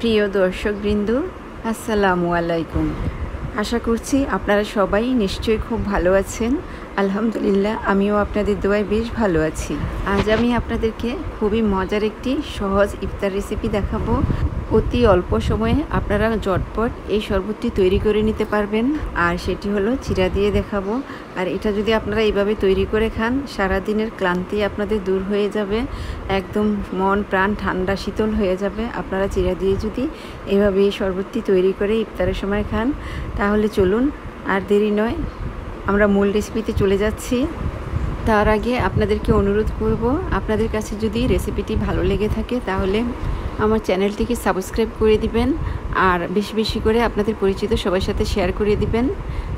প্রিয় দর্শকবৃন্দ, আসসালামু আলাইকুম। আশা করছি আপনারা সবাই নিশ্চয়ই খুব ভালো আছেন। আলহামদুলিল্লাহ, আমিও আপনাদের দোয়ায় বেশ ভালো আছি। আজ আমি আপনাদেরকে খুবই মজার একটি সহজ ইফতার রেসিপি দেখাবো। অতি অল্প সময়ে আপনারা ঝটপট এই শরবতটি তৈরি করে নিতে পারবেন, আর সেটি হলো চিরা দিয়ে দেখাবো। আর এটা যদি আপনারা এইভাবে তৈরি করে খান, সারাদিনের ক্লান্তি আপনাদের দূর হয়ে যাবে, একদম মন প্রাণ ঠান্ডা শীতল হয়ে যাবে। আপনারা চিরা দিয়ে যদি এভাবে এই শরবতটি তৈরি করে ইফতারের সময় খান, তাহলে চলুন আর দেরি নয়, আমরা মূল রেসিপিতে চলে যাচ্ছি। তার আগে আপনাদেরকে অনুরোধ করব, আপনাদের কাছে যদি রেসিপিটি ভালো লেগে থাকে তাহলে আমার চ্যানেলটিকে সাবস্ক্রাইব করে দিবেন, আর বেশি বেশি করে আপনাদের পরিচিত সবার সাথে শেয়ার করে দিবেন।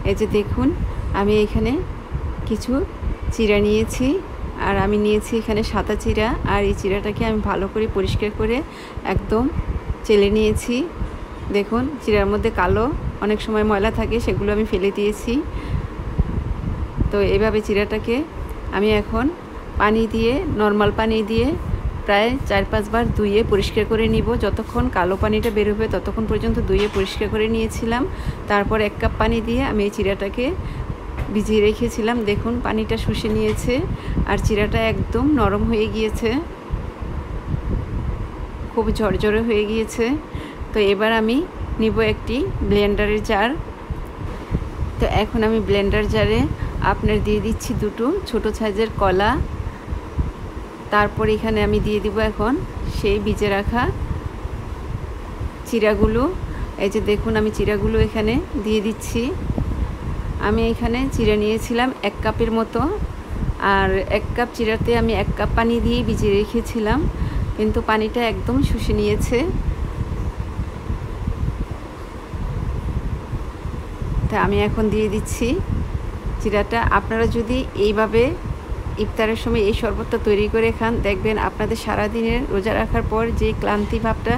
এই যে দেখুন, আমি এখানে কিছু চিরা নিয়েছি, আর আমি নিয়েছি এখানে সাদা চিরা। আর এই চিরাটাকে আমি ভালো করে পরিষ্কার করে একদম চেলে নিয়েছি। দেখুন, চিরার মধ্যে কালো অনেক সময় ময়লা থাকে, সেগুলো আমি ফেলে দিয়েছি। তো এইভাবে চিরাটাকে আমি এখন পানি দিয়ে, নর্মাল পানি দিয়ে প্রায় 4-5 বার ধুয়ে পরিষ্কার করে নিব। যতক্ষণ কালো পানিটা বেরোবে ততক্ষণ পর্যন্ত ধুয়ে পরিষ্কার করে নিয়েছিলাম। তারপর 1 কাপ পানি দিয়ে আমি এই চিরাটাকে ভিজিয়ে রেখেছিলাম। দেখুন, পানিটা শুষে নিয়েছে আর চিরাটা একদম নরম হয়ে গিয়েছে, খুব ঝরঝরে হয়ে গিয়েছে। তো এবার আমি নিব একটি ব্লেন্ডারের জার। তো এখন আমি ব্লেন্ডার জারে আপনার দিয়ে দিচ্ছি 2টো ছোটো সাইজের কলা। তারপর এখানে আমি দিয়ে দিব এখন সেই ভিজে রাখা চিরাগুলো। এই যে দেখুন, আমি চিরাগুলো এখানে দিয়ে দিচ্ছি। আমি এখানে চিরা নিয়েছিলাম 1 কাপের মতো, আর 1 কাপ চিরাতে আমি 1 কাপ পানি দিয়ে ভিজিয়ে রেখেছিলাম, কিন্তু পানিটা একদম শুষে নিয়েছে। তা আমি এখন দিয়ে দিচ্ছি চিরাটা। আপনারা যদি এইভাবে ইফতারের সময় এই শরবতটা তৈরি করে খান, দেখবেন আপনাদের সারাদিনের রোজা রাখার পর যে ক্লান্তি ভাবটা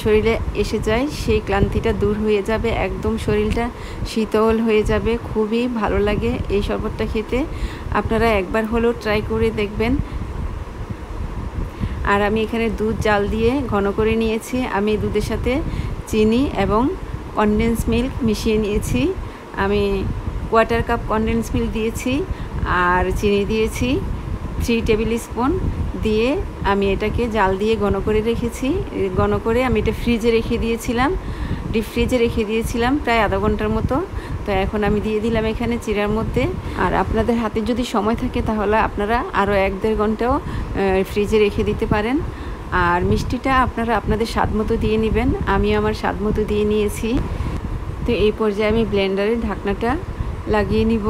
শরীরে এসে যায়, সেই ক্লান্তিটা দূর হয়ে যাবে, একদম শরীরটা শীতল হয়ে যাবে। খুবই ভালো লাগে এই শরবতটা খেতে। আপনারা একবার হলেও ট্রাই করে দেখবেন। আর আমি এখানে দুধ জাল দিয়ে ঘন করে নিয়েছি। আমি দুধের সাথে চিনি এবং কনডেন্স মিল্ক মিশিয়ে নিয়েছি। আমি 1/4 কাপ কনডেন্স মিল্ক দিয়েছি, আর চিনি দিয়েছি 3 টেবিল স্পুন দিয়ে আমি এটাকে জাল দিয়ে ঘন করে রেখেছি। ঘন করে আমি এটা ফ্রিজে রেখে দিয়েছিলাম, ডিপ ফ্রিজে রেখে দিয়েছিলাম প্রায় আধা ঘন্টার মতো। তো এখন আমি দিয়ে দিলাম এখানে চিরার মধ্যে। আর আপনাদের হাতে যদি সময় থাকে তাহলে আপনারা আরও 1-1.5 ঘন্টাও ফ্রিজে রেখে দিতে পারেন। আর মিষ্টিটা আপনারা আপনাদের স্বাদ মতো দিয়ে নেবেন। আমি আমার স্বাদ মতো দিয়ে নিয়েছি। তো এই পর্যায়ে আমি ব্লেন্ডারের ঢাকনাটা লাগিয়ে নিব।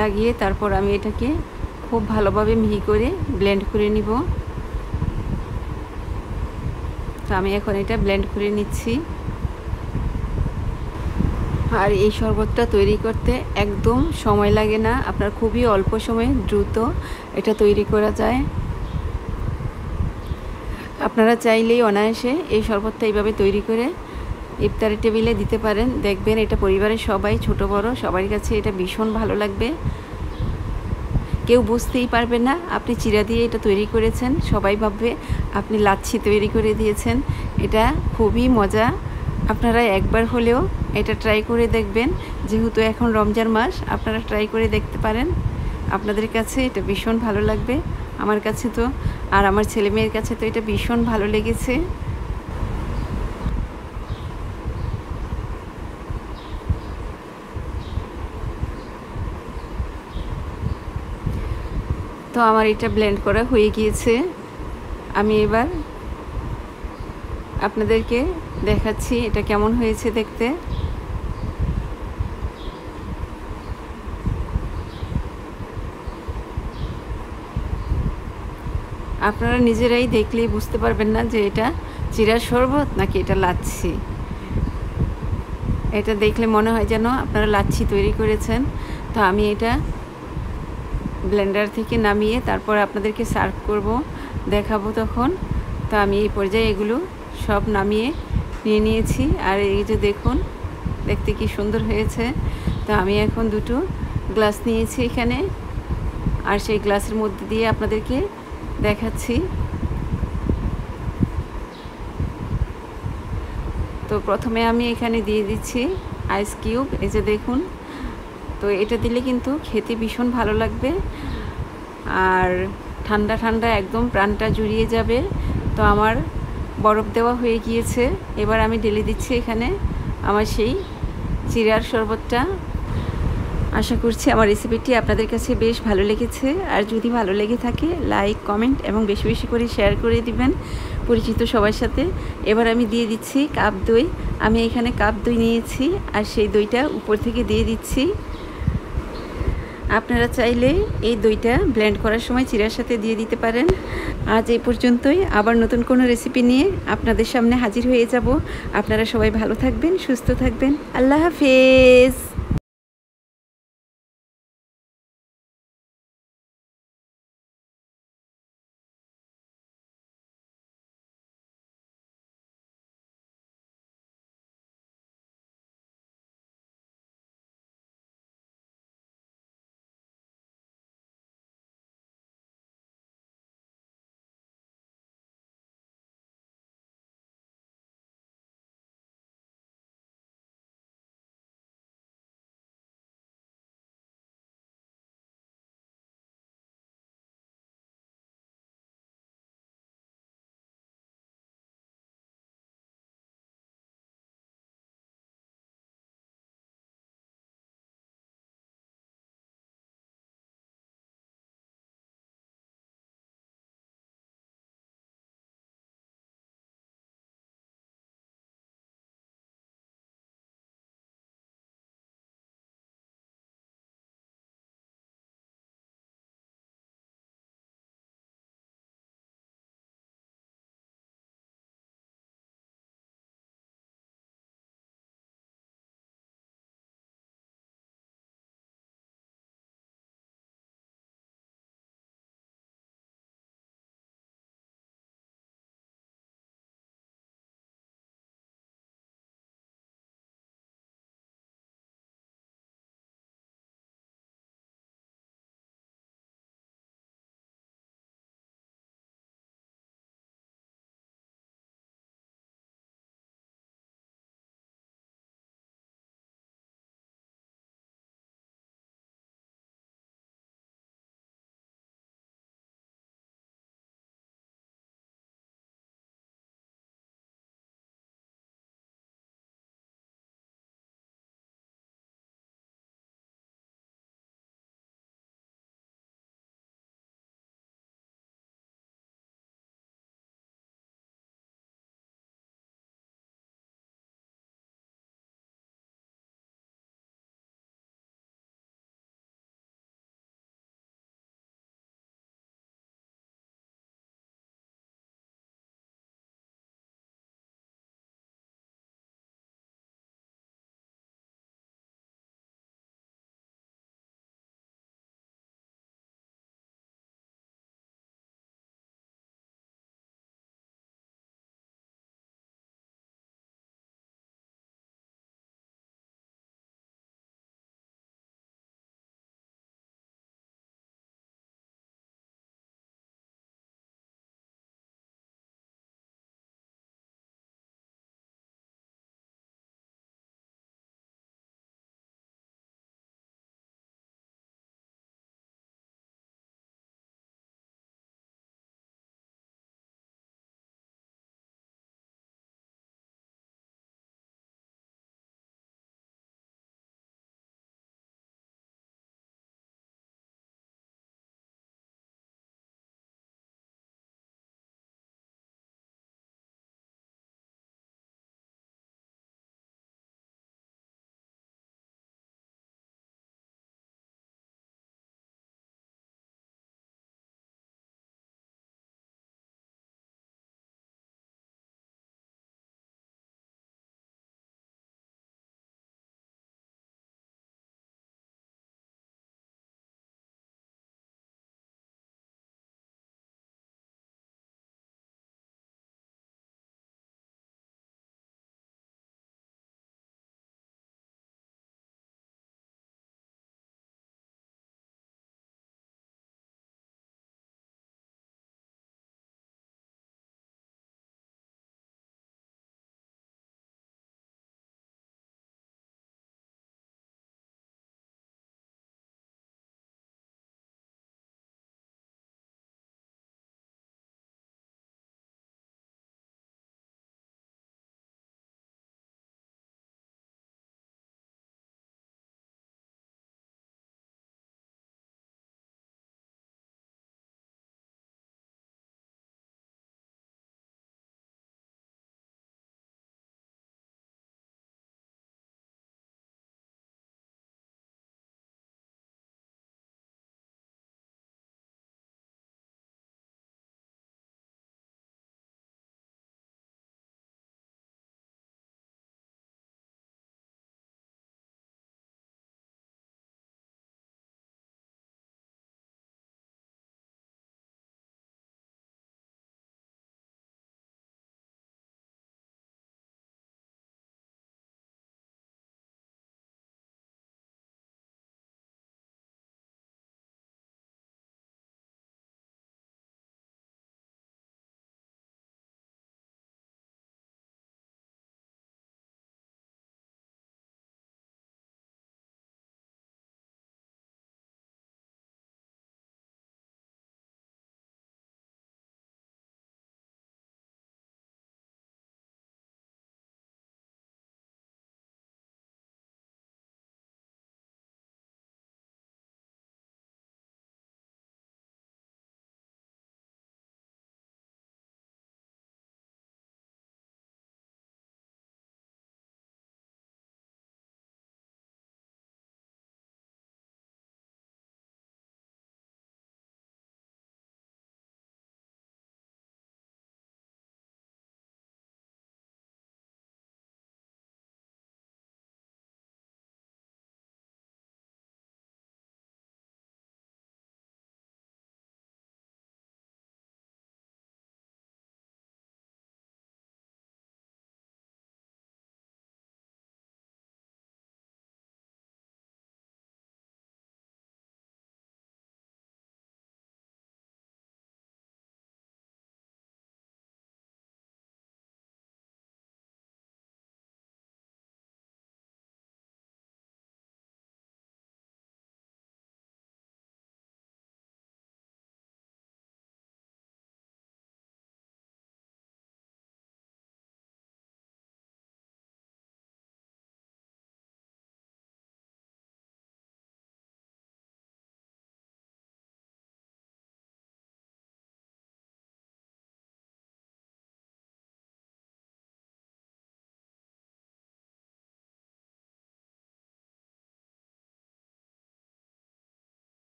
লাগিয়ে তারপর আমি এটাকে খুব ভালোভাবে মিহি করে ব্লেন্ড করে নিব। তো আমি এখন এটা ব্লেন্ড করে নিচ্ছি। আর এই শরবতটা তৈরি করতে একদম সময় লাগে না, আপনার খুবই অল্প সময়ে দ্রুত এটা তৈরি করা যায়। আপনারা চাইলেই অনায়াসে এই শরবতটা এইভাবে তৈরি করে ইফতারের টেবিলে দিতে পারেন। দেখবেন এটা পরিবারের সবাই, ছোট বড় সবার কাছে এটা ভীষণ ভালো লাগবে। কেউ বুঝতেই পারবে না আপনি চিরা দিয়ে এটা তৈরি করেছেন, সবাই ভাববে আপনি লাচ্ছি তৈরি করে দিয়েছেন। এটা খুবই মজা। আপনারা একবার হলেও এটা ট্রাই করে দেখবেন। যেহেতু এখন রমজান মাস, আপনারা ট্রাই করে দেখতে পারেন। আপনাদের কাছে এটা ভীষণ ভালো লাগবে, আমার কাছে তো, আর আমার ছেলে মেয়ের কাছে তো এটা ভীষণ ভালো লেগেছে। তো আমার এটা ব্লেন্ড করা হয়ে গিয়েছে। আমি এবার আপনাদেরকে দেখাচ্ছি এটা কেমন হয়েছে দেখতে। আপনারা নিজেরাই দেখলেই বুঝতে পারবেন না যে এটা চিরার শরবত নাকি এটা লাচ্ছি। এটা দেখলে মনে হয় যেন আপনারা লাচ্ছি তৈরি করেছেন। তো আমি এটা ব্লেন্ডার থেকে নামিয়ে তারপর আপনাদেরকে সার্ভ করব, দেখাবো তখন। তো আমি এই পর্যায়ে এগুলো সব নামিয়ে নিয়ে নিয়েছি। আর এই যে দেখুন, দেখতে কি সুন্দর হয়েছে। তো আমি এখন 2টো গ্লাস নিয়েছি এখানে, আর সেই গ্লাসের মধ্যে দিয়ে আপনাদেরকে দেখাচ্ছি। প্রথমে আমি এখানে দিয়ে দিচ্ছি আইস কিউব, এই যে দেখুন। তো এটা দিলে কিন্তু খেতে ভীষণ ভালো লাগবে আর ঠান্ডা ঠান্ডা একদম প্রাণটা জুড়িয়ে যাবে। তো আমার বরফ দেওয়া হয়ে গিয়েছে, এবার আমি ঢেলে দিচ্ছি এখানে আমার সেই চিরার শরবতটা। আশা করছি আমার রেসিপিটি আপনাদের কাছে বেশ ভালো লেগেছে। আর যদি ভালো লেগে থাকে লাইক, কমেন্ট এবং বেশি বেশি করে শেয়ার করে দিবেন পরিচিত সবার সাথে। এবার আমি দিয়ে দিচ্ছি কাপ দই। আমি এখানে কাপ দই নিয়েছি আর সেই দইটা উপর থেকে দিয়ে দিচ্ছি। আপনারা চাইলে এই দইটা ব্লেন্ড করার সময় চিরার সাথে দিয়ে দিতে পারেন। আজ এই পর্যন্তই, আবার নতুন কোনো রেসিপি নিয়ে আপনাদের সামনে হাজির হয়ে যাব। আপনারা সবাই ভালো থাকবেন, সুস্থ থাকবেন। আল্লাহ হাফেজ।